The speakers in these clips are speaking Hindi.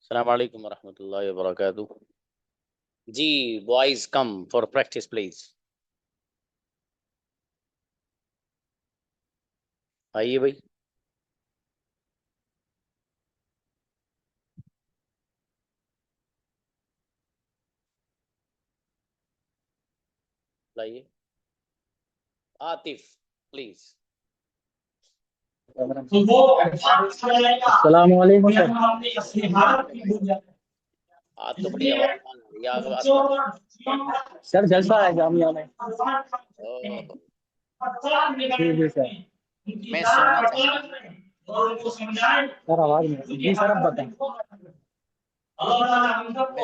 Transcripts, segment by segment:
अस्सलाम वालेकुम वरहमतुल्लाहि वबरकातुह। जी, boys come for practice please. आइए भाई। लाइए आतिफ प्लीज। अस्सलाम वालेकुम सर। वालेकुम सलाम भाई। आज तो बड़ी आवाज आ रही है आसपास से। सर जलसा है जामिया में। ओह, जी जी सर। मैं सोना चाहता हूँ। सर आवाज नहीं जी सर, अब बताएं। मैं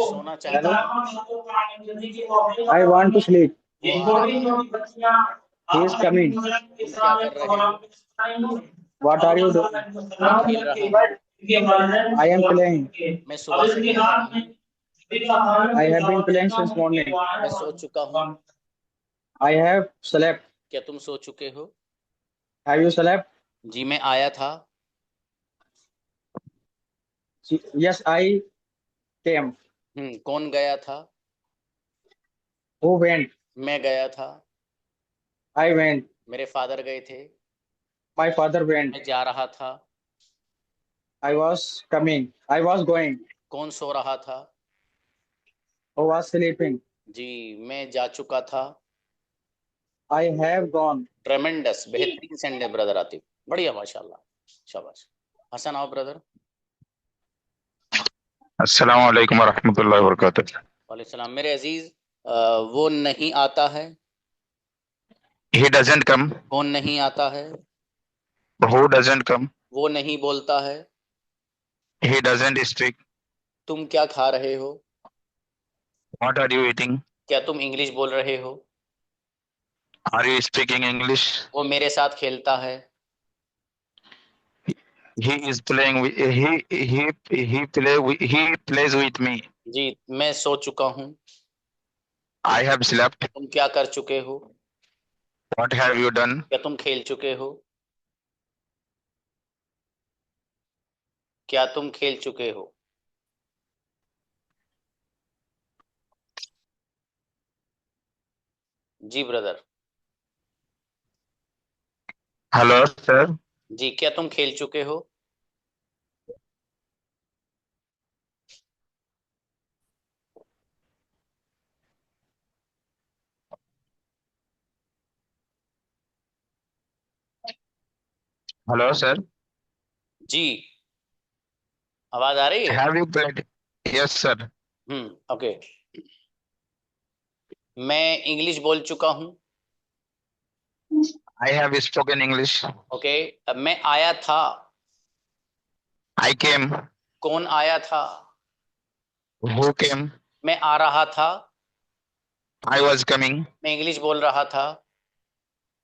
सोना चाहता हेलो। हूँ। I want to sleep. वो आ रहे हैं। He is coming. तुम क्या कर रहे हो? What are you doing? मैं खेल रहा हूँ। I am playing. मैं सुबह से खेल रहा हूँ। I have been playing since morning. मैं सो चुका हूँ। I have slept. क्या तुम सो चुके हो? Have you slept? जी मैं आया था। Yes I came. कौन गया था? Who went? मैं गया था। I went. मेरे फादर गए थे। My father went. मैं जा रहा था। I was coming. I was going. कौन सो रहा था? Who was sleeping? जी मैं जा चुका था। I have gone. ट्रेमेंडस, बेहतरीन सेंड ब्रदर आतिफ। बढ़िया माशाल्लाह। शाबाश। हसन आओ ब्रदर। अस्सलाम वालेकुम वरहमतुल्लाहि वबरकातुह। वालेकुम सलाम मेरे अजीज। वो नहीं आता है। He doesn't come. कौन नहीं आता है? Who doesn't come? वो नहीं बोलता है। He doesn't speak. तुम क्या खा रहे हो? What are you eating? क्या तुम इंग्लिश बोल रहे हो? Are you speaking English? वो मेरे साथ खेलता है। He is playing with he plays with me. जी मैं सो चुका हूँ। I have slept. तुम क्या कर चुके हो? What have you done? क्या तुम खेल चुके हो? क्या तुम खेल चुके हो? जी ब्रदर। Hello, sir. जी क्या तुम खेल चुके हो? Hello, sir. जी आवाज आ रही है। Have you played? Yes, sir. Okay. मैं इंग्लिश बोल चुका हूँ। I have spoken English. Okay. अब मैं आया था। I came. कौन आया था? Who came? मैं आ रहा था। I was coming. मैं इंग्लिश बोल रहा था।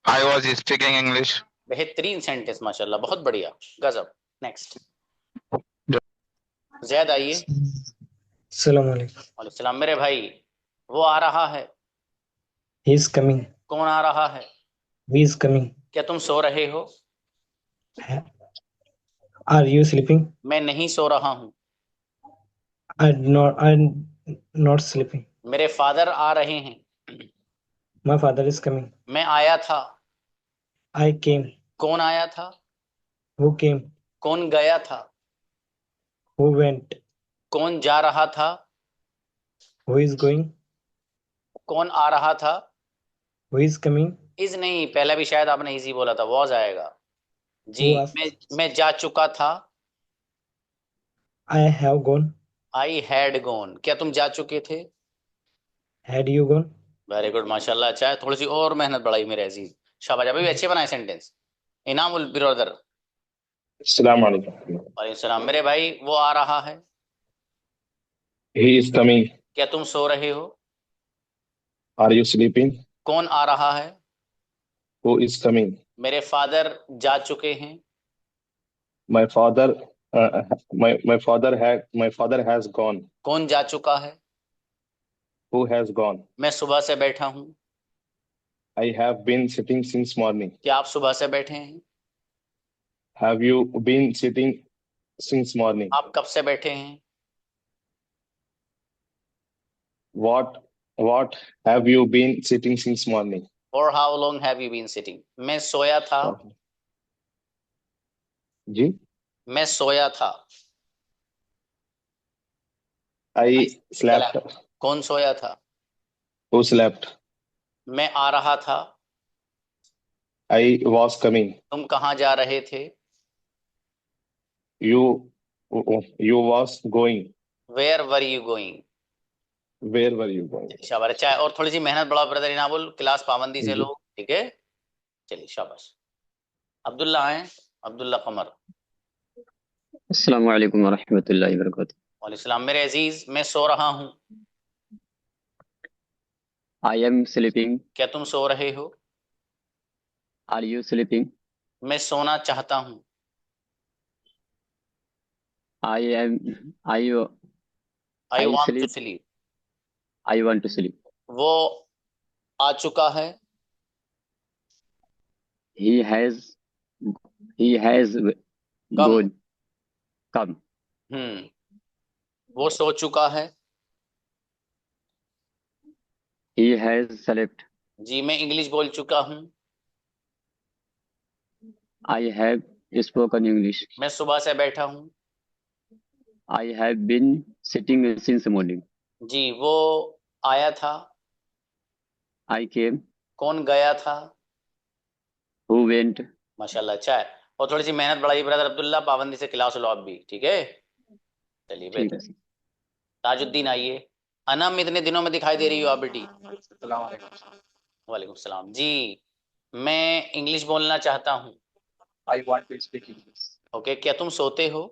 I was speaking English. बेहतरीन सेंटेंस माशाल्लाह, बहुत बढ़िया। गजब। नेक्स्ट। जैद आइए। अस्सलाम वालेकुम। वालेकुम सलाम मेरे भाई। वो आ रहा है। He is coming. कौन आ रहा है? We is coming. क्या तुम सो रहे हो? Are you sleeping? मैं नहीं सो रहा हूँ। I not sleeping. मेरे फादर आ रहे हैं। My father is coming. मैं आया था। I came. कौन आया था? Who came? कौन गया था? Who went? कौन जा रहा था? Who is going? कौन आ रहा था? Who is coming? इज नहीं, पहले भी शायद आपने इजी बोला था, वॉज आएगा। जी हु मैं जा चुका था। I have gone. I had gone. क्या तुम जा चुके थे? Had you gone? Very good माशाल्लाह, अच्छा है। थोड़ी सी और मेहनत बढ़ाई मेरे अजीज। शाबाश, अभी भी अच्छे बनाए सेंटेंस। इनामुल बिरदर। अस्सलाम वालेकुम। वालेकुम सलाम मेरे भाई। वो आ रहा है। He is coming. क्या तुम सो रहे हो? Are you sleeping? कौन आ रहा है? Who is coming? मेरे फादर जा चुके हैं। My father. My father has gone. कौन जा चुका है? Who has gone? मैं सुबह से बैठा हूँ। I have been sitting since morning. क्या आप सुबह से बैठे हैं? Have you been sitting since morning? आप कब से बैठे हैं? What have you been sitting since morning? For how long have you been sitting? मैं सोया था. जी, मैं सोया था. I slept. कौन सोया था? Who slept? मैं आ रहा था. I was coming. तुम कहाँ जा रहे थे? You was going. Where were you going? Where were you going? शाबाश. अच्छा है. और थोड़ी सी मेहनत बढ़ाओ ब्रदर इनामुल. क्लास पाबंदी से जी। लो. ठीक है. चलिए शाबाश. अब्दुल्ला आए. अब्दुल्ला कमर. अस्सलाम वालेकुम वरहमतुल्लाहि वबरकातुहू। वालेकुम सलाम. मेरे अजीज मैं सो रहा हूँ. I am sleeping. क्या तुम सो रहे हो? Are you sleeping? मैं सोना चाहता हूँ. I I want to sleep. sleep. I want to sleep. वो आ चुका है. He has gone. Come. वो सो चुका है. He has slept. जी मैं इंग्लिश बोल चुका हूँ. I have spoken English. मैं सुबह से बैठा हूँ. I have been sitting since morning. जी वो आया था. I came. कौन गया था? Who went? माशाल्लाह. अच्छा है. और थोड़ी सी मेहनत बढ़ाइए ब्रदर अब्दुल्ला. पाबंदी से क्लास लो आप भी. ठीक है. चलिए ठीक है। बेहतर. ताजुद्दीन आइए. अनम इतने दिनों में दिखाई दे रही हो आप बेटी. वालेकुम सलाम. जी मैं इंग्लिश बोलना चाहता हूँ. I want to speak English. Okay. क्या तुम सोते हो?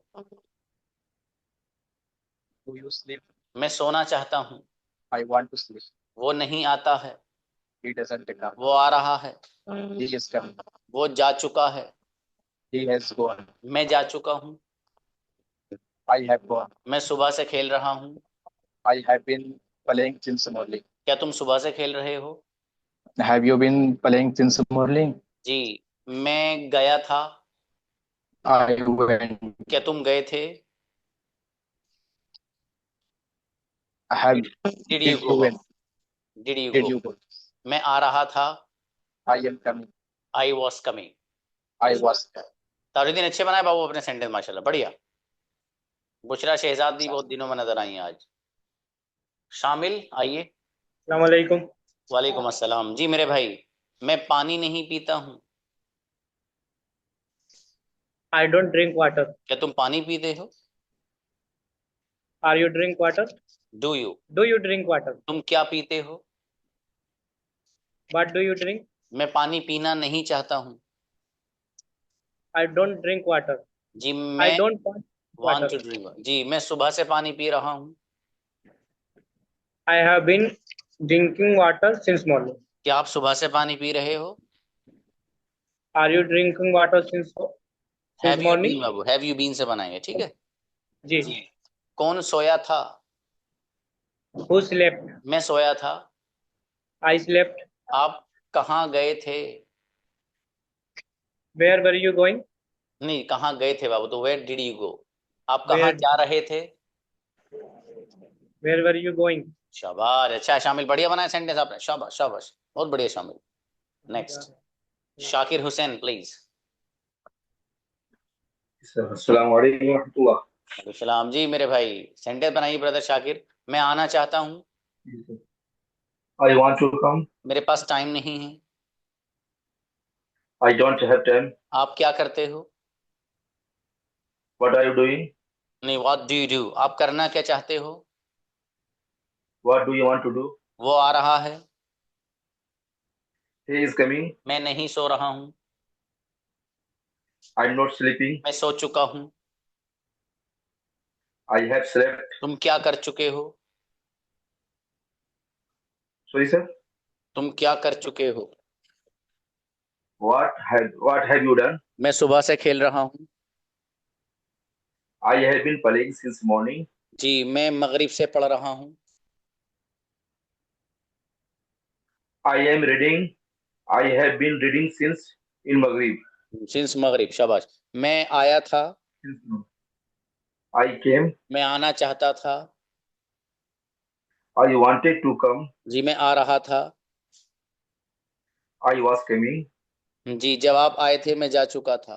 Do you sleep? मैं सोना चाहता हूँ. I want to sleep. वो नहीं आता है. He doesn't come. वो आ रहा है. He is coming. वो जा चुका है. He has gone. मैं जा चुका हूँ. I have gone. मैं सुबह से खेल रहा हूँ. I have been playing since morning. क्या तुम सुबह से खेल रहे हो? Have you been playing since morning? जी मैं गया था. I went. क्या तुम गए थे? Have Did you did go? you went? Did you Did go? you go? मैं आ रहा था. I am coming. I was coming. I was. Tajuddin अच्छे बनाए बाबू अपने सेंटेंस. माशाल्लाह बढ़िया. बुशरा शहजादी बहुत दिनों में नजर आई आज. शामिल आइए. अस्सलाम वालेकुम. वालेकुम अस्सलाम. जी मेरे भाई मैं पानी नहीं पीता हूँ. I don't drink water. क्या तुम पानी पीते हो? Are you drink water? Do you. Do you drink water? तुम क्या पीते हो? What do you drink? मैं पानी पीना नहीं चाहता हूँ. I don't drink water. Ji I मैं don't want want water. to drink. जी मैं सुबह से पानी पी रहा हूँ. I have been drinking water since morning. क्या आप सुबह से पानी पी रहे हो? Are you drinking water since Have you morning? been Babu. Have you been से बनाएंगे. ठीक है. जी. कौन सोया था? Who slept? मैं सोया था. I slept. आप कहाँ गए थे? Where were you going? नहीं कहाँ गए थे बाबू. तो where did you go? आप कहाँ Where- जा रहे थे? Where were you going? शाबाश. अच्छा शामिल बढ़िया बनाया सेंटेंस आपने. शाबाश शाबाश. बहुत बढ़िया शामिल. Next Shakir Hussain please. अस्सलाम वालेकुम रहमतुल्लाह। वालेकुम सलाम. जी मेरे भाई सेंटेंस बनाइए ब्रदर शाकिर. मैं आना चाहता हूँ. I want to come. मेरे पास टाइम नहीं है. I don't have time. आप क्या करते हो? What are you doing? नहीं व्हाट डू यू डू. आप करना क्या चाहते हो? What do you want to do? वो आ रहा है. He is coming. मैं नहीं सो रहा हूँ. I'm not sleeping. मैं सो चुका हूँ. I have slept. तुम क्या कर चुके हो? Sorry, sir. तुम क्या कर चुके हो? What have you done? मैं सुबह से खेल रहा हूँ. I have been playing since morning. जी मैं मगरिब से पढ़ रहा हूँ. I am reading. I have been reading since in Maghrib. Since मगरिब. शाबाश. मैं आया था. I came. मैं आना चाहता था. I wanted to come. जी मैं आ रहा था। I was coming. जी जब आप आए थे मैं जा चुका था।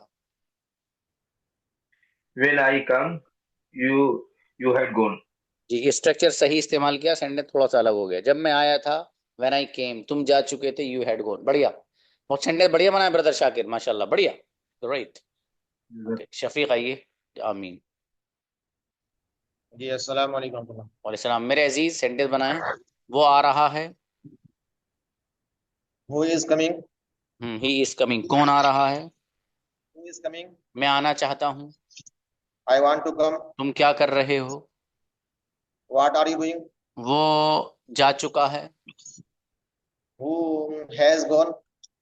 When I come, you had gone. जी ये स्ट्रक्चर सही इस्तेमाल किया, सेंटेंस थोड़ा सा अलग हो गया। जब मैं आया था, व्हेन आई केम, तुम जा चुके थे, यू हैड गॉन। बढ़िया, बहुत सेंटेंस बढ़िया बनाया ब्रदर शाकिर, माशाल्लाह, बढ़िया, राइट। ओके शफीक आइए। आमीन। जी अस्सलाम वालेकुम। वालेकुम सलाम। मेरे अजीज सेंटेंस बनाए। वो आ रहा है। Who is coming? He is coming. कौन आ रहा है? Who is coming? मैं आना चाहता हूँ। I want to come. तुम क्या कर रहे हो? What are you doing? वो जा चुका है। Who has gone?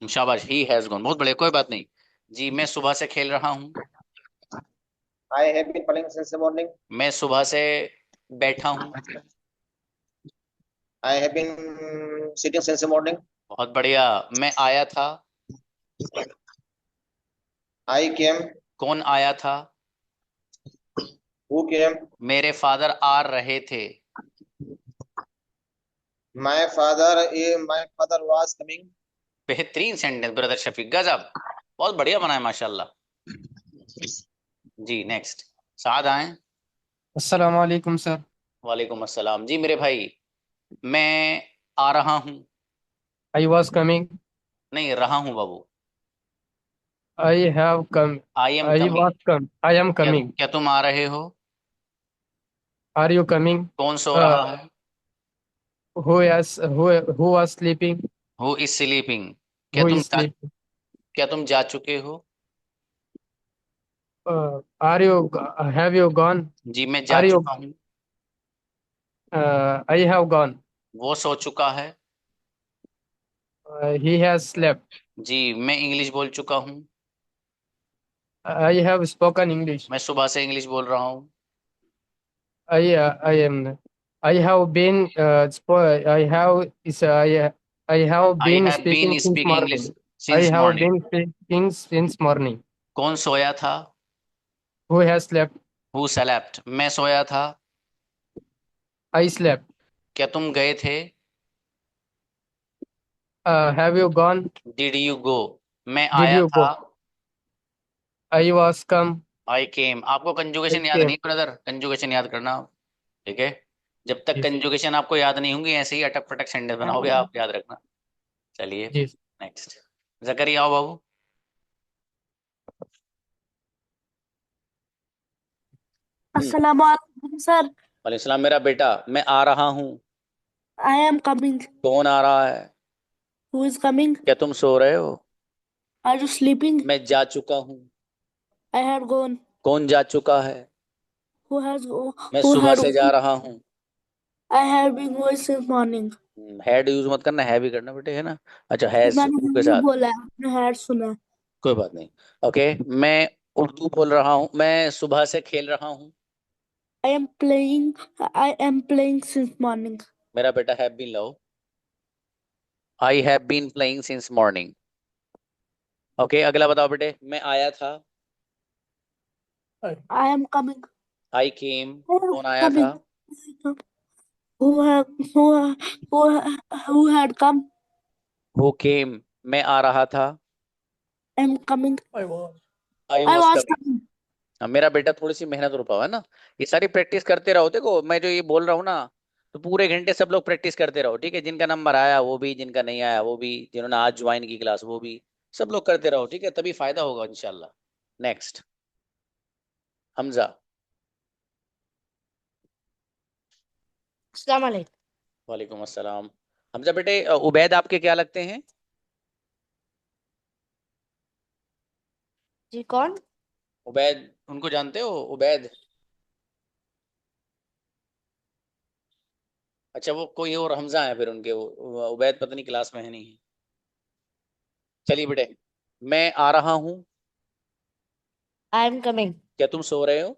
शाबाश, ही हैज गॉन, बहुत बढ़िया, कोई बात नहीं। जी मैं सुबह से खेल रहा हूँ। I have been playing since the morning. मैं सुबह से बैठा हूँ। I have been sitting since the morning. बहुत बढ़िया। मैं आया था। I came. कौन आया था? Who came? मेरे फादर आ रहे थे। My father was coming. बेहतरीन सेंटेंस ब्रदर शफीक, गजब, बहुत बढ़िया बनाया माशाल्लाह। जी नेक्स्ट साद आए। अस्सलाम वालेकुम सर। वालेकुम अस्सलाम। जी मेरे भाई, मैं आ रहा हूँ। I was coming. नहीं, रहा हूँ बाबू। I have come. I am I coming. Was come. I am क्या, कमिंग। क्या तुम आ रहे हो? Are you coming? कौन सो रहा है? Who was sleeping? Who is sleeping. Who is sleeping? क्या तुम जा चुके हो? Are you have you gone? जी मैं जा आर यू चुका हूँ। I have gone. वो सो चुका है। He has slept. जी मैं इंग्लिश बोल चुका हूँ। I have spoken English. मैं सुबह से इंग्लिश बोल रहा हूँ। I am I have been I have is I have I been have speaking been since speaking English morning. I since have morning. Been speaking since morning. कौन सोया था? Who has slept? Who slept. मैं सोया था। I slept. क्या तुम गए थे? Have you gone? Did you go. मैं डिड आया यू था। गो? I was come. I came. आपको आई कंजुगेशन याद केम। नहीं ब्रदर, कंजुगेशन याद करना, ठीक है? जब तक जी कंजुगेशन आपको याद नहीं होंगी, ऐसे ही अटक पटक सेंटेंस बनाओगे आप, याद रखना। चलिए जी। नेक्स्ट। जकरिया आओ बाबू। अस्सलाम वालेकुम सर। वालेकुम सलाम। मेरा बेटा, मैं आ रहा हूँ। I am coming. कौन आ रहा है? Who is coming? क्या तुम सो रहे हो? Are you sleeping? मैं जा चुका हूँ। I had gone. कौन जा चुका है? हु हैज मैं हु सुबह हैड से जा रहा हूँ। I have been going since morning. Had use मत करना, है भी करना बेटे, है ना? अच्छा, हैज मैंने के हिंदी साथ, बोला है, आपने हैड सुना है। कोई बात नहीं। ओके, मैं उर्दू बोल रहा हूँ। मैं सुबह से खेल रहा हूँ। I am playing since morning. मेरा बेटा हैव बीन लो। I have been playing since morning. Okay अगला बताओ बेटे। मैं आया था। I am coming. I came. कौन आया था? Coming. Who who who had come. Who came. मैं आ रहा था। I am coming. I I was was coming. Coming. मेरा बेटा थोड़ी सी मेहनत रुपा है ना, ये सारी प्रैक्टिस करते रहो। देखो मैं जो ये बोल रहा हूँ ना, तो पूरे घंटे सब लोग प्रैक्टिस करते रहो, ठीक है? जिनका नंबर आया वो भी, जिनका नहीं आया वो भी, जिन्होंने आज ज्वाइन की क्लास वो भी, सब लोग करते रहो, ठीक है? तभी फायदा होगा इंशाल्लाह। नेक्स्ट हमजा। अस्सलाम वालेकुम। वालेकुम अस्सलाम। हमजा बेटे, उबैद आपके क्या लगते हैं? जी कौन? उबैद, उनको जानते हो? उबैद, अच्छा वो कोई और हमजा है फिर उनके, वो उबैद पता नहीं क्लास में है नहीं है। चलिए बेटे, मैं आ रहा हूँ। I am coming. क्या तुम सो रहे हो?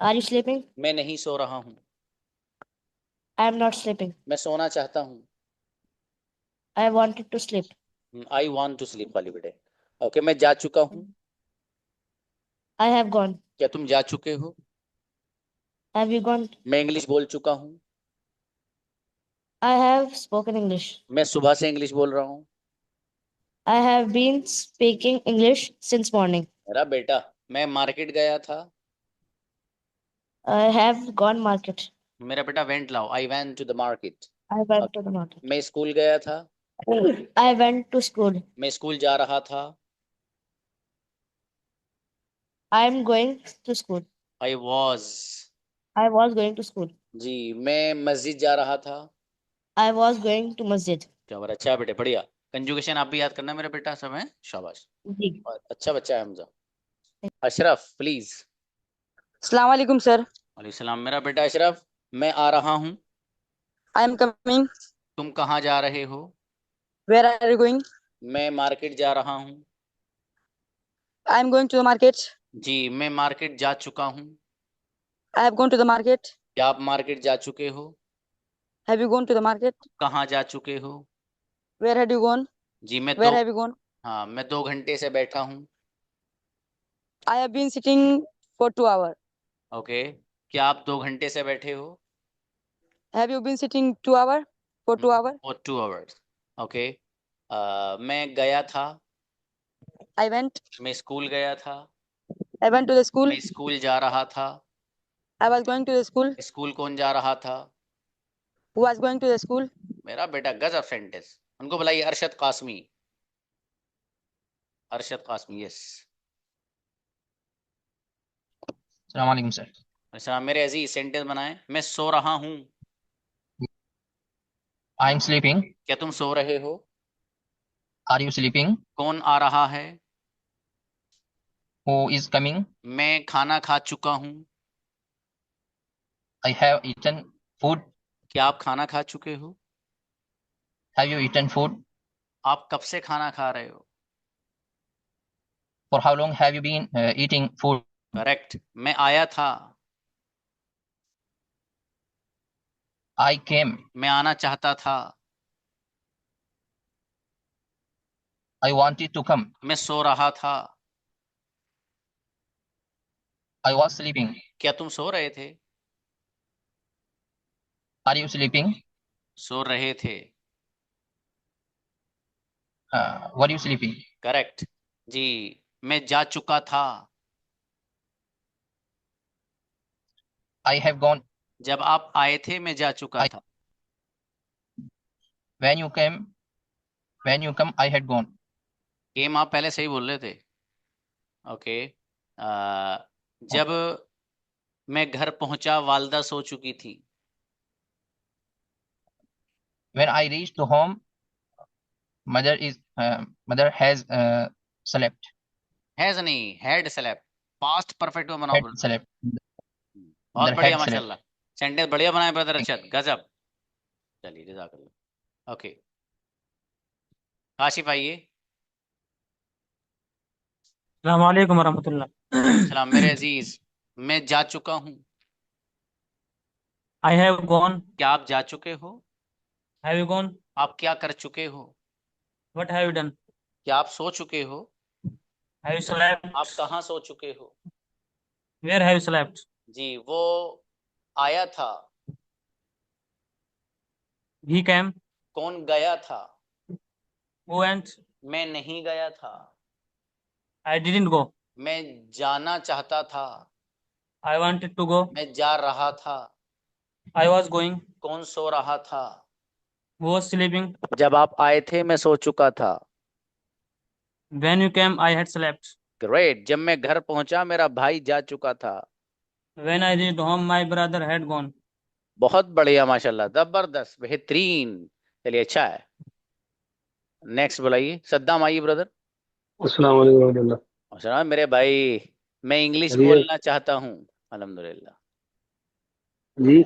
Are you sleeping? मैं नहीं सो रहा हूँ। I am not sleeping. मैं सोना चाहता हूँ। I wanted to sleep. I want to sleep वाली बेटे। ओके मैं जा चुका हूँ। I have gone. क्या तुम जा चुके हो? Have you gone? मैं इंग्लिश बोल चुका हूँ। I have spoken English. मैं सुबह से इंग्लिश बोल रहा हूँ। I have been speaking English since morning. मेरा बेटा, मैं मार्केट गया था। I have gone market. मेरा बेटा वेंट लाओ, I went to the market. I went to the market. मैं स्कूल गया था। I went to school. मैं स्कूल जा रहा था। I am going to school. I was. I was going to school. जी, मैं मस्जिद जा रहा था। I was going to masjid. क्या बात, अच्छा है बेटे, बढ़िया। कंजुगेशन आप भी याद करना मेरा बेटा, सब है, शाबाश। जी। और अच्छा बच्चा है हमजा। अशरफ प्लीज। अस्सलाम वालेकुम सर। वालेकुम सलाम। मेरा बेटा अशरफ, मैं आ रहा हूँ। I am coming. तुम कहाँ जा रहे हो? Where are you going? मैं मार्केट जा रहा हूँ। I am going to the market. जी, मैं मार्केट जा चुका हूँ। I have gone to the market. क्या आप मार्केट जा चुके हो? Have you gone to the market? कहाँ जा चुके हो? Where have you gone? जी, वेयर हैव यू गॉन? हाँ, मैं 2 घंटे से बैठा हूँ। I have been sitting for 2 hour. Okay, क्या आप 2 घंटे से बैठे हो? Have you been sitting 2 hour for 2 hour? और 2 आवर्स। ओके, मैं गया था। I went. मैं स्कूल गया था। I went to the school. मैं स्कूल जा रहा था। I was going to the school. School कौन जा रहा था? Who was going to the school? मेरा बेटा गजब सेंटेंस। उनको बुलाइए, अरशद कासमी। अरशद कासमी, यस। अस्सलाम वालेकुम सर। अच्छा, मेरे अजीज सेंटेंस बनाए। मैं सो रहा हूँ। I am sleeping. क्या तुम सो रहे हो? Are you sleeping? कौन आ रहा है? Who is coming? मैं खाना खा चुका हूँ। I have eaten food. क्या आप खाना खा चुके हो? Have you eaten food? आप कब से खाना खा रहे हो? For how long have you been eating food? Correct. मैं आया था। I came. मैं आना चाहता था। आई वांटेड टू कम। मैं सो रहा था। I was sleeping. क्या तुम सो रहे थे? Are you sleeping? सो रहे थे। Were you sleeping? करेक्ट। जी, मैं जा चुका था। I have gone. जब आप आए थे मैं जा चुका था। When you came, when you come I had gone. Came आप पहले सही बोल रहे थे। ओके, जब मैं घर पहुंचा वालदा सो चुकी थी। When I reached home mother has slept। Has नहीं, हैड स्लेप्ट। पास्ट परफेक्ट में बनाओ had brother। slept। बहुत Mother बढ़िया, had slept। माशाल्लाह। सेंटेंस बढ़िया बनाए ब्रदर अरशद, गजब। चलिए, जज़ाकल्लाह। ओके, काशिफ आइए। अस्सलाम वालेकुम वरहमतुल्लाह। सलाम मेरे अजीज। मैं जा चुका हूँ। I have gone. क्या आप जा चुके हो? Have you gone? आप क्या कर चुके हो? What have you done? क्या आप सो चुके हो? Have you slept? आप कहाँ सो चुके हो? Where have you slept? जी, वो आया था। He came. कौन गया था? Who went? मैं नहीं गया था। I didn't go. मैं जाना चाहता था। I wanted to go. मैं जा रहा था। I was going. कौन सो रहा था? Who was sleeping? जब आप आए थे मैं सो चुका था। When you came, I had slept. Great. जब मैं घर पहुंचा मेरा भाई जा चुका था। When I reached home, my brother had gone. बहुत बढ़िया, माशाल्लाह, जबरदस्त, बेहतरीन। चलिए, अच्छा है। नेक्स्ट बुलाइए, सद्दाम आइए ब्रदर। अस्सलाम वालेकुम रहमतुल्लाह। अच्छा मेरे भाई, मैं इंग्लिश चलिए बोलना चाहता हूँ। अल्हम्दुलिल्लाह। जी।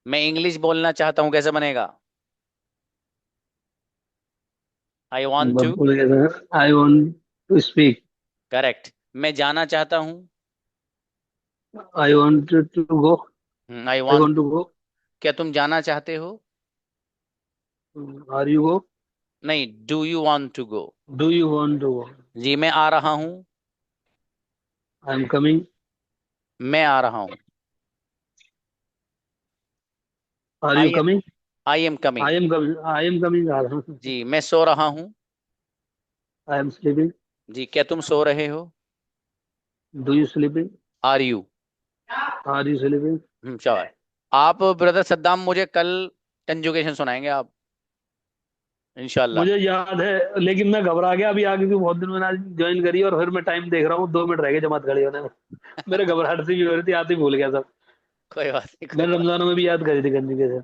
मैं इंग्लिश बोलना चाहता हूँ, कैसे बनेगा? I want to. I want to speak. Correct. मैं जाना चाहता हूँ। I want to go. I I want. Want to go. क्या तुम जाना चाहते हो? Are you go? नहीं, do you want to go. Do you want to go? जी, मैं आ रहा हूँ। I am coming. मैं आ रहा हूँ। आर यू आइए। Coming? I am coming. I am coming आ रहा हूँ। जी, मैं सो रहा हूँ। I am sleeping. जी, क्या तुम सो रहे हो? Do you sleeping? Are you? Are you sleeping? शाबाश। आप ब्रदर सद्दाम मुझे कल कंजुगेशन सुनाएंगे आप, इंशाल्लाह। मुझे याद है लेकिन मैं घबरा गया अभी आगे, क्योंकि बहुत दिन मैंने आज ज्वाइन करी और फिर मैं टाइम देख रहा हूँ, 2 मिनट रह गए जमात खड़ी होने में। मेरे घबराहट से भी हो रही थी, आते ही भूल गया सब। कोई बात नहीं, कोई मैंने बात। रमजानों में भी याद करी थी गंजी के से।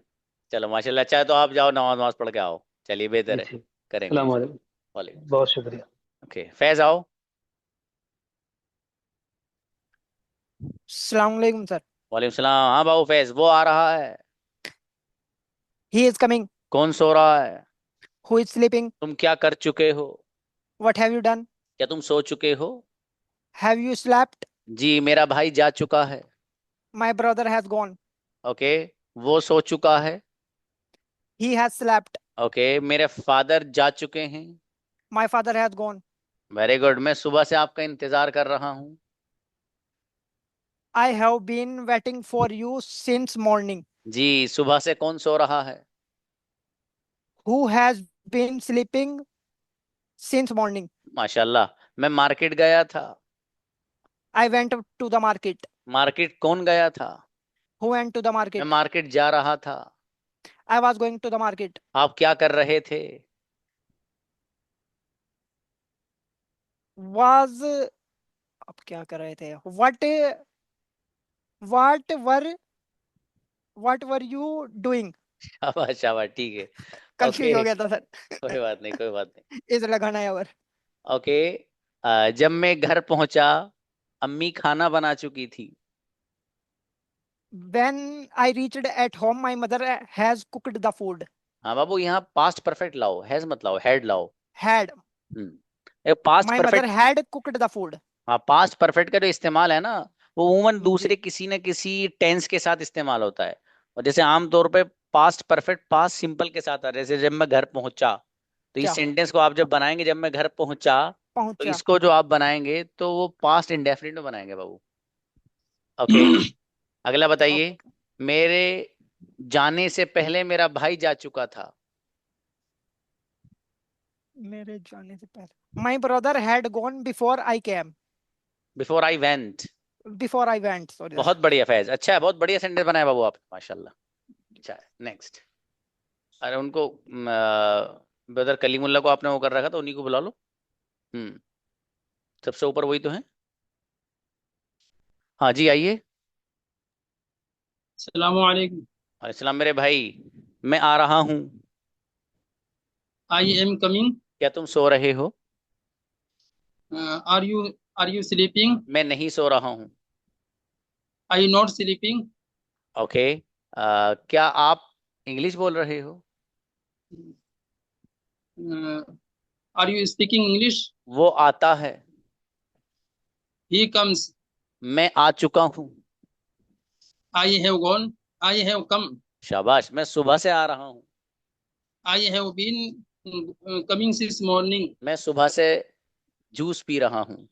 चलो माशाल्लाह, अच्छा है तो आप जाओ नमाज नमाज पढ़ के आओ। चलिए, बेहतर जी है, ठीक। करेंगे सलाम इंशाल्लाह। वालेकुम। वालेकुम। बहुत शुक्रिया। ओके, फैज आओ। अस्सलाम वालेकुम सर। वालेकुम सलाम। हाँ बाबू फैज, वो आ रहा है। He is coming. कौन सो रहा है? Who is sleeping. तुम क्या कर चुके हो? What have you done. क्या तुम सो चुके हो? Have you slept. जी, मेरा भाई जा चुका है। My brother has gone. Okay, वो सो चुका है। He has slept. ओके, मेरे फादर जा चुके हैं। My father has gone. Very good, मैं सुबह से आपका इंतजार कर रहा हूँ। I have been waiting for you since morning. जी, सुबह से कौन सो रहा है? Who has been sleeping since morning. माशाल्लाह। मैं मार्केट गया था। I went to the market. Market कौन गया था? हु वेंट टू द मैं मार्केट। मार्केट जा रहा था। I was going to the market. आप क्या कर रहे थे? वाज। अब क्या कर रहे थे। What were you doing. शाबाश शाबाश, ठीक है। कंफ्यूज ओके, हो गया था सर। कोई बात नहीं, कोई बात नहीं। इस लगाना है और। ओके, जब मैं घर पहुंचा, अम्मी खाना बना चुकी थी। When I reached at home, my mother has cooked the food. हाँ बाबू, यहाँ पास्ट परफेक्ट लाओ, हैज मत लाओ, हेड लाओ। Had. Past My mother perfect. had cooked the food. हाँ, पास्ट परफेक्ट का जो इस्तेमाल है ना, वो उमूमन जी दूसरे किसी न किसी टेंस के साथ इस्तेमाल होता है। और जैसे आमतौर पे पास्ट परफेक्ट पास्ट सिंपल के साथ आता है। जैसे जब मैं घर पहुंचा, तो इस क्या सेंटेंस को आप जब बनाएंगे, जब मैं घर पहुंचा, तो पहुंचा। इसको जो आप बनाएंगे तो वो पास्ट इंडेफिनिट में बनाएंगे बाबू। ओके, अगला बताइए। Okay. मेरे जाने से पहले मेरा भाई जा चुका था। मेरे जाने से पहले My brother had gone before I came. Before I went. Before I went. Sorry sir. बहुत बढ़िया फैज, अच्छा है, बहुत बढ़िया सेंटेंस बनाया बाबू आप, माशाल्लाह। अच्छा है, नेक्स्ट। अरे उनको ब्रदर कलीमुल्ला को आपने वो कर रखा था, उन्हीं को बुला लो। सबसे ऊपर वही तो है। हाँ जी, आइए। अस्सलामु अलैकुम। अस्सलाम मेरे भाई, मैं आ रहा हूँ। I am coming. क्या तुम सो रहे हो? Are you sleeping? मैं नहीं सो रहा हूँ। I not sleeping? ओके, क्या आप इंग्लिश बोल रहे हो? Are you speaking English? वो आता है। He comes. मैं आ चुका हूँ। I have gone. I have come. शाबाश, मैं सुबह से आ रहा हूँ। I have been coming since morning. मैं सुबह से जूस पी रहा हूँ।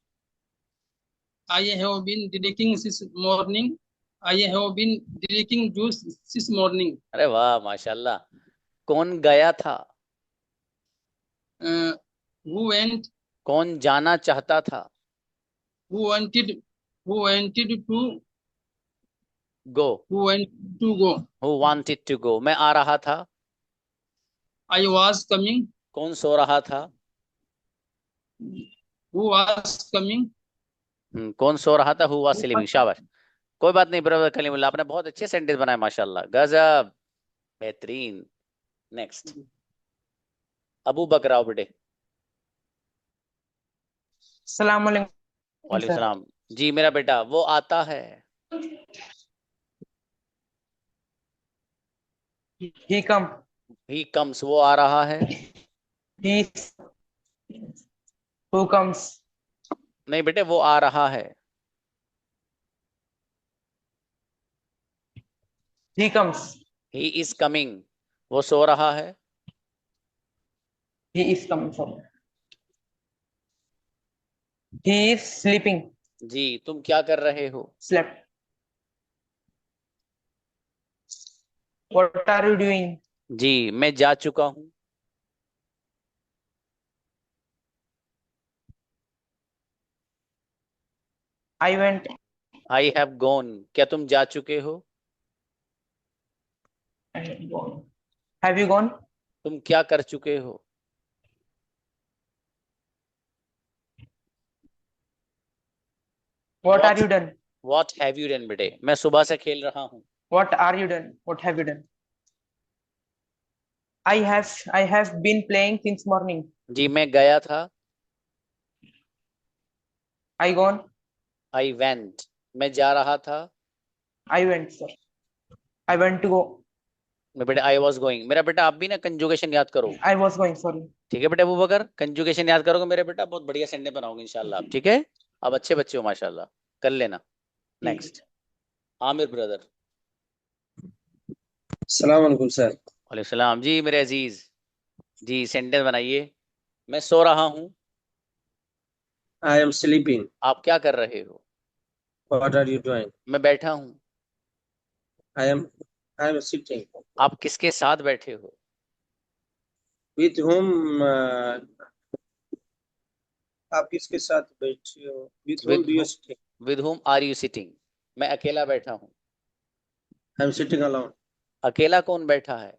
I have been drinking since morning. I have been drinking juice since morning. अरे वाह, माशाल्लाह। कौन गया था? Who went. कौन जाना चाहता था? Who wanted to go. Go. Who wanted to go. मैं आ रहा था। I was coming. कौन सो रहा था? Who was coming. कौन सो रहा था? Who was sleeping. शाबाश, कोई बात नहीं ब्रदर कलीमुल्लाह, आपने बहुत अच्छे सेंटेंस बनाए, माशाल्लाह, गजब, बेहतरीन। नेक्स्ट, अबू बकर आओ बेटे। अस्सलाम वालेकुम वालेकुम सर। सलाम। जी मेरा बेटा, वो आता है। ही कम। ही कम्स, वो आ रहा है। He who comes. नहीं बेटे, वो आ रहा है। He comes. He is coming, वो सो रहा है। He is coming sir. He is sleeping. जी, तुम क्या कर रहे हो? Slept. What are you doing. जी मैं जा चुका हूँ। I went. I have gone, क्या तुम जा चुके हो? Have you gone? तुम क्या कर चुके हो? What are you done? What have you done बेटे? मैं सुबह से खेल रहा हूँ। What are you done? What have you done? I have been playing since morning. जी मैं गया था। I gone. आई वेंट, मैं जा रहा था। I went, sir. I went to go. मैं बेटा आई वॉज गोइंग। मेरा बेटा आप भी ना कंजुगेशन याद करो। I was going. Sorry. ठीक है बेटा अबू बकर, कंजुगेशन याद करोगे मेरे बेटा, बहुत बढ़िया सेंटेंस बनाओगे इंशाल्लाह आप। ठीक है, अब अच्छे बच्चे हो माशाल्लाह, कर लेना। Next Aamir brother. सलाम अलैकुम सर। वालेकुम सलाम जी मेरे अजीज। जी सेंटेंस बनाइए। मैं सो रहा हूँ। I am sleeping. आप क्या कर रहे हो? What are you doing? मैं बैठा हूँ। I am sitting. आप किसके साथ बैठे हो? With home. आप किसके साथ बैठे हो? With home do you sitting? With home are you sitting? मैं अकेला बैठा हूँ। I am sitting alone. अकेला कौन बैठा है?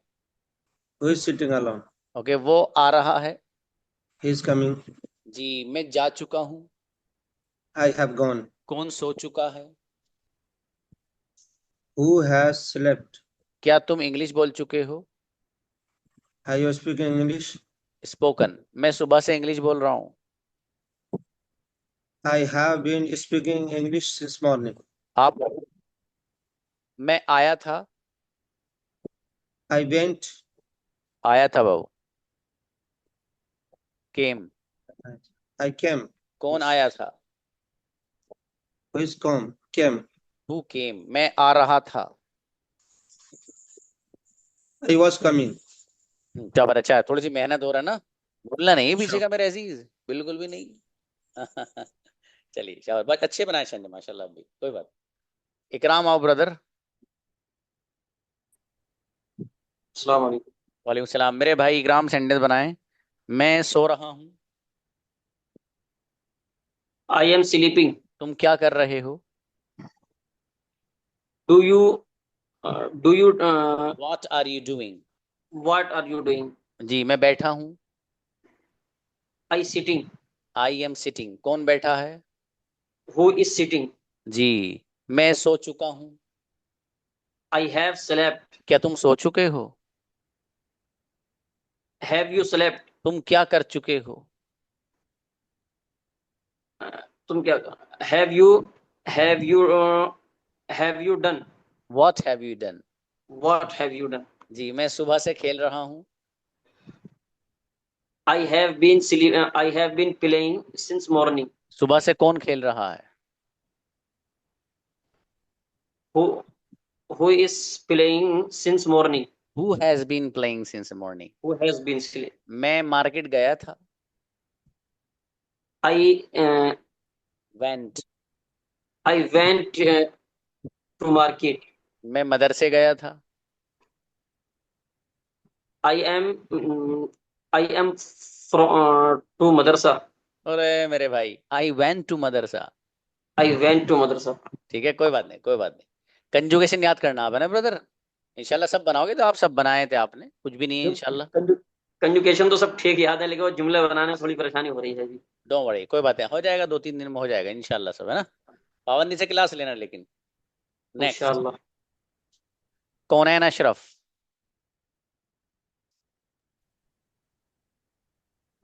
Who is sitting alone? Okay वो आ रहा है। He is coming. जी मैं जा चुका हूँ। I have gone. कौन सो चुका है? Who has slept? क्या तुम इंग्लिश बोल चुके हो? Are you speaking English? Spoken, मैं सुबह से इंग्लिश बोल रहा हूँ। I have been speaking English since morning. आप, मैं आया था। I went. आया था बाबू। Came, I came. कौन आया था? Who is came? Who came, मैं आ रहा था। I was coming. क्या अच्छा है, थोड़ी सी मेहनत हो रहा है ना, भूलना नहीं है पीछे का मेरे अजीज, बिल्कुल भी नहीं। चलिए शाबाश, बहुत अच्छे बनाए संजय माशाल्लाह, भी कोई बात। इकराम आओ ब्रदर। अस्सलाम वालेकुम। वालेकुम सलाम मेरे भाई इकराम, सेंटेंस बनाए। मैं सो रहा हूँ। I am sleeping. तुम क्या कर रहे हो? Do you what are you doing? What are you doing? जी मैं बैठा हूँ। I sitting. I am sitting, कौन बैठा है? Who is sitting? जी मैं सो चुका हूँ। I have slept. क्या तुम सो चुके हो? Have you slept? तुम क्या कर चुके हो? तुम क्या? Have you done? What have you done? What have you done? जी मैं सुबह से खेल रहा हूँ। I have been playing since morning. सुबह से कौन खेल रहा है? Who is playing since morning? Who has been playing since morning? Who has been मैं मार्केट गया था। I went, I went to market. मैं मदरसे गया था। I am to madrasa. अरे मेरे भाई I went to madrasa. I went to madrasa. ठीक है कोई बात नहीं, कोई बात नहीं। कंजुगेशन याद करना आप है ना ब्रदर, इंशाल्लाह सब बनाओगे, तो आप सब बनाए थे आपने, कुछ भी नहीं है इंशाल्लाह। कंजुकेशन तो सब ठीक याद है, लेकिन वो जुमले बनाने में थोड़ी परेशानी हो रही है जी। डोंट वरी, कोई बात नहीं, हो जाएगा, 2-3 दिन में हो जाएगा इंशाल्लाह सब, है ना। पाबंदी से क्लास लेना लेकिन। नेक्स्ट इंशाल्लाह। कौन है अशरफ?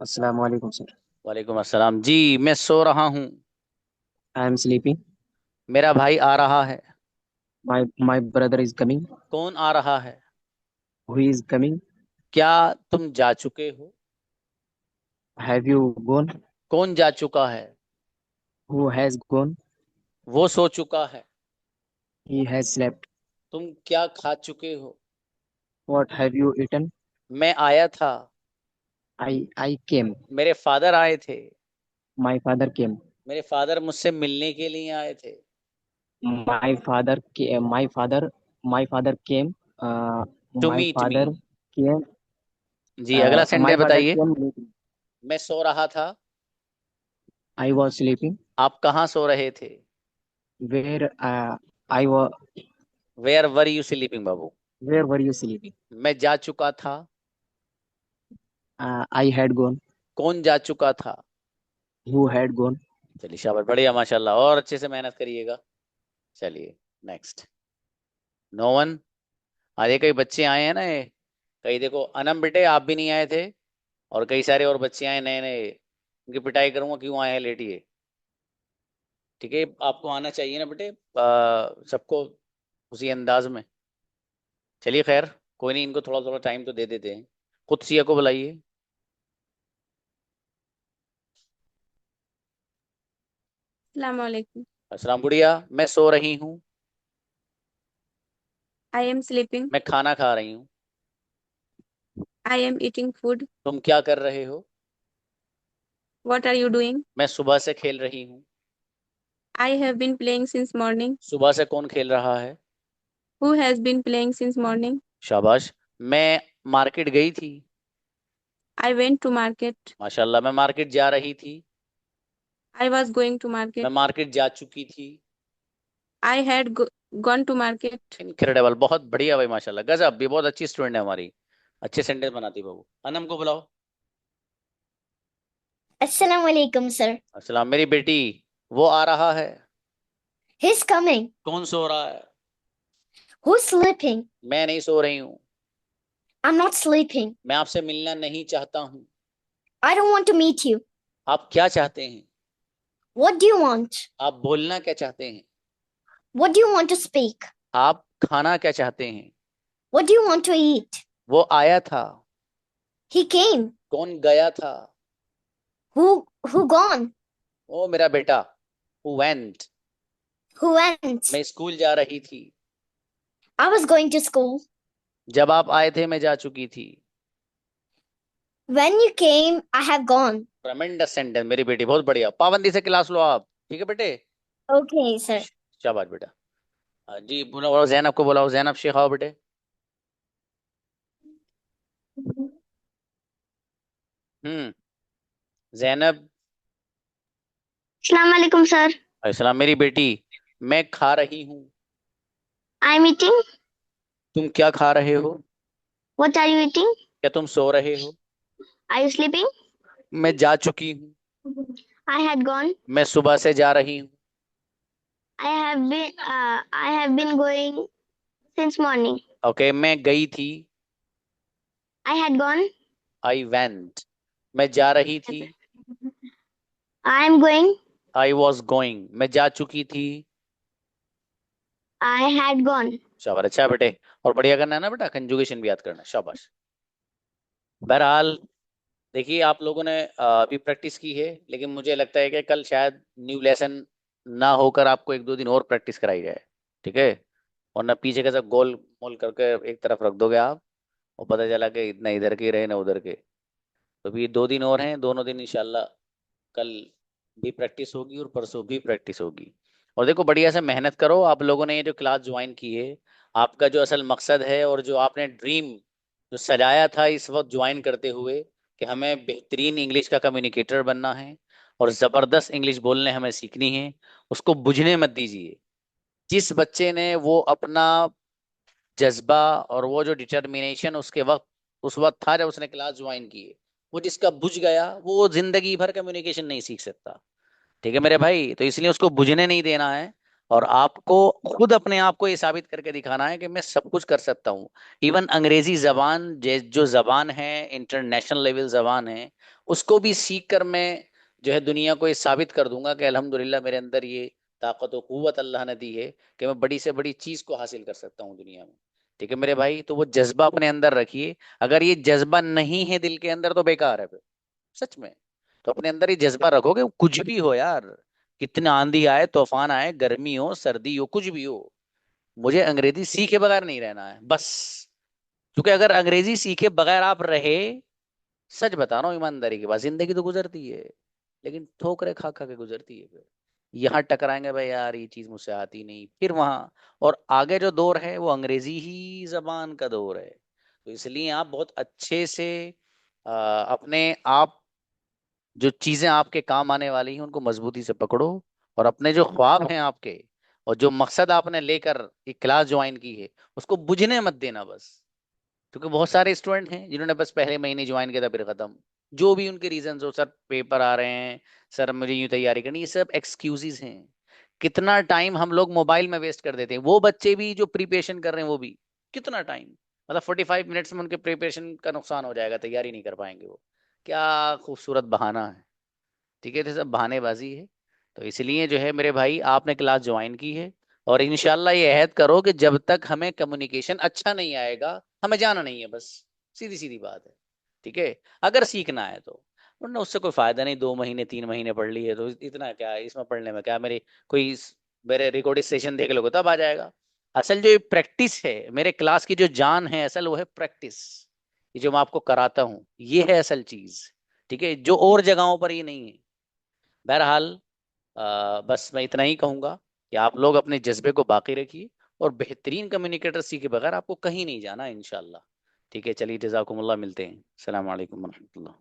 अस्सलाम वालेकुम सर। वालेकुम अस्सलाम जी मैं सो रहा हूँ। I am sleeping. मेरा भाई आ रहा है। My brother is coming. कौन आ रहा है? Who is coming? क्या तुम जा चुके हो? Have you gone? कौन जा चुका है? Who has gone? वो सो चुका है। He has slept. तुम क्या खा चुके हो? What have you eaten? मैं आया था। I came. मेरे फादर आए थे। My father came. मेरे फादर मुझसे मिलने के लिए आए थे। My father came. To my meet me. Father came. जी अगला My सेंटेंस father बताइए। came late. मैं सो रहा था। I was sleeping. आप कहाँ सो रहे थे? Where I was. Where were you sleeping बाबू? Where were you sleeping? मैं जा चुका था। I had gone. कौन जा चुका था? Who had gone? चलिए शाबाश, बढ़िया माशाल्लाह, और अच्छे से मेहनत करिएगा। चलिए नेक्स्ट। No one. आज ये कई बच्चे आए हैं ना, ये कई देखो, अनम बेटे आप भी नहीं आए थे, और कई सारे और बच्चे आए नए नए, उनकी पिटाई करूंगा क्यों आए हैं लेटिए। ठीक है, आपको आना चाहिए ना बेटे, सबको उसी अंदाज में। चलिए खैर, कोई नहीं, इनको थोड़ा थोड़ा टाइम तो दे देते हैं। खुद सिया को बुलाइए। Assalamualaikum. अस्सलाम बुढ़िया, मैं सो रही हूँ। I am sleeping. मैं खाना खा रही हूँ। I am eating food. तुम क्या कर रहे हो? What are you doing? मैं सुबह से खेल रही हूँ। I have been playing since morning. सुबह से कौन खेल रहा है? Who has been playing since morning? शाबाश। मैं मार्केट गई थी। I went to market. माशाल्लाह। मैं मार्केट जा रही थी। I was going to मैं market. मार्केट जा चुकी थी। I had gone to market. Incredible, बहुत बढ़िया भाई, माशाल्लाह, गजब, भी बहुत अच्छी स्टूडेंट है हमारी, अच्छे सेंटेंस बनाती है बाबू। अनम को बुलाओ। Assalamu alaikum, sir. अस्सलाम। मेरी बेटी, वो आ रहा है। He's coming. कौन सो रहा है? Who's sleeping? मैं नहीं सो रही हूँ। I'm not sleeping. मैं आपसे मिलना नहीं चाहता हूँ। I don't want to meet you. आप क्या चाहते हैं? What do you want? आप बोलना क्या चाहते हैं? What do you want to speak? आप खाना क्या चाहते हैं? What do you want to eat? वो आया था। He came. कौन गया था? Who gone? ओ मेरा बेटा। Who went? Who went? मैं स्कूल जा रही थी। I was going to school. जब आप आए थे मैं जा चुकी थी। When you came, I have gone. ट्रेमेंडस sentence मेरी बेटी, बहुत बढ़िया। पाबंदी से क्लास लो आप, ठीक है बेटे? Okay, sir. शाबाश बेटा। जी बुलाओ, जैनब को बुलाओ। जैनब शेख आओ बेटे। जैनब। अस्सलाम वालेकुम सर। अस्सलाम। मेरी बेटी, मैं खा रही हूँ। I am eating. तुम क्या खा रहे हो? What are you eating? क्या तुम सो रहे हो? Are you sleeping? मैं जा चुकी हूँ। I had gone. मैं सुबह से जा रही हूँ। I have been going since morning. Okay, मैं गई थी। I had gone. I went. मैं जा रही थी। I am going. I was going. मैं जा चुकी थी। I had gone. शाबाश, अच्छा बेटे, और बढ़िया करना है ना बेटा, कंजुगेशन भी याद करना है। शाबाश। बहरहाल देखिए, आप लोगों ने अभी प्रैक्टिस की है, लेकिन मुझे लगता है कि कल शायद न्यू लेसन ना होकर आपको एक दो दिन और प्रैक्टिस कराई जाए, ठीक है? और ना पीछे का सब गोल मोल करके एक तरफ रख दोगे आप, और पता चला कि इतना इधर के रहे ना उधर के। तो अभी 2 दिन और हैं, दोनों दिन इंशाल्लाह कल भी प्रैक्टिस होगी और परसों भी प्रैक्टिस होगी। और देखो, बढ़िया से मेहनत करो। आप लोगों ने ये जो क्लास ज्वाइन की है, आपका जो असल मकसद है और जो आपने ड्रीम जो सजाया था इस वक्त ज्वाइन करते हुए कि हमें बेहतरीन इंग्लिश का कम्युनिकेटर बनना है और ज़बरदस्त इंग्लिश बोलने हमें सीखनी है, उसको बुझने मत दीजिए। जिस बच्चे ने वो अपना जज्बा और वो जो डिटर्मिनेशन उसके वक्त उस वक्त था जब उसने क्लास ज्वाइन की है, वो जिसका बुझ गया, वो जिंदगी भर कम्युनिकेशन नहीं सीख सकता, ठीक है मेरे भाई? तो इसलिए उसको बुझने नहीं देना है, और आपको खुद अपने आप को ये साबित करके दिखाना है कि मैं सब कुछ कर सकता हूँ। इवन अंग्रेजी जबान जो जबान है, इंटरनेशनल लेवल जबान है, उसको भी सीख कर मैं जो है दुनिया को ये साबित कर दूंगा कि अल्हम्दुलिल्लाह मेरे अंदर ये ताकत और कुव्वत अल्लाह ने दी है कि मैं बड़ी से बड़ी चीज को हासिल कर सकता हूँ दुनिया में, ठीक है मेरे भाई? तो वो जज्बा अपने अंदर रखिए। अगर ये जज्बा नहीं है दिल के अंदर तो बेकार है फिर, सच में। तो अपने अंदर ही जज्बा रखोगे, कुछ भी हो यार, कितना आंधी आए, तूफान आए, गर्मी हो, सर्दी हो, कुछ भी हो, मुझे अंग्रेजी सीखे बगैर नहीं रहना है बस। क्योंकि अगर अंग्रेजी सीखे बगैर आप रहे, सच बता रहा हूँ ईमानदारी के बाद, जिंदगी तो गुजरती है लेकिन ठोकरे खा खा के गुजरती है। फिर यहाँ टकराएंगे, भाई यार ये चीज मुझसे आती नहीं, फिर वहां। और आगे जो दौर है वो अंग्रेजी ही जबान का दौर है। तो इसलिए आप बहुत अच्छे से अपने आप जो चीजें आपके काम आने वाली हैं उनको मजबूती से पकड़ो, और अपने जो ख्वाब हैं आपके और जो मकसद आपने लेकर एक क्लास ज्वाइन की है उसको बुझने मत देना बस। क्योंकि बहुत सारे स्टूडेंट हैं जिन्होंने बस पहले महीने ज्वाइन किया था फिर खत्म, जो भी उनके रीजन हो, सर पेपर आ रहे हैं, सर मुझे यूं तैयारी करनी, ये सब एक्सक्यूजेस हैं। कितना टाइम हम लोग मोबाइल में वेस्ट कर देते हैं, वो बच्चे भी जो प्रिपरेशन कर रहे हैं वो भी कितना टाइम, मतलब 45 मिनट्स में उनके प्रिपरेशन का नुकसान हो जाएगा, तैयारी नहीं कर पाएंगे वो। क्या खूबसूरत बहाना है, ठीक है, तो सब बहानेबाजी है। तो इसलिए जो है मेरे भाई आपने क्लास ज्वाइन की है, और इंशाल्लाह ये अहद करो कि जब तक हमें कम्युनिकेशन अच्छा नहीं आएगा हमें जाना नहीं है, बस सीधी सीधी बात है, ठीक है, अगर सीखना है तो। वरना उससे कोई फायदा नहीं, 2 महीने 3 महीने पढ़ लिए तो इतना क्या है इसमें पढ़ने में, क्या मेरे कोई मेरे रिकॉर्डिंग सेशन देख लोगे तब आ जाएगा। असल जो प्रैक्टिस है, मेरे क्लास की जो जान है असल वो है प्रैक्टिस, ये जो मैं आपको कराता हूँ ये है असल चीज, ठीक है, जो और जगहों पर ये नहीं है। बहरहाल बस मैं इतना ही कहूंगा कि आप लोग अपने जज्बे को बाकी रखिए, और बेहतरीन कम्युनिकेटर सीखे बगैर आपको कहीं नहीं जाना इंशाल्लाह। ठीक है, चलिए जज़ाकुमुल्लाह, मिलते हैं। अस्सलाम वालेकुम रहमतुल्लाह।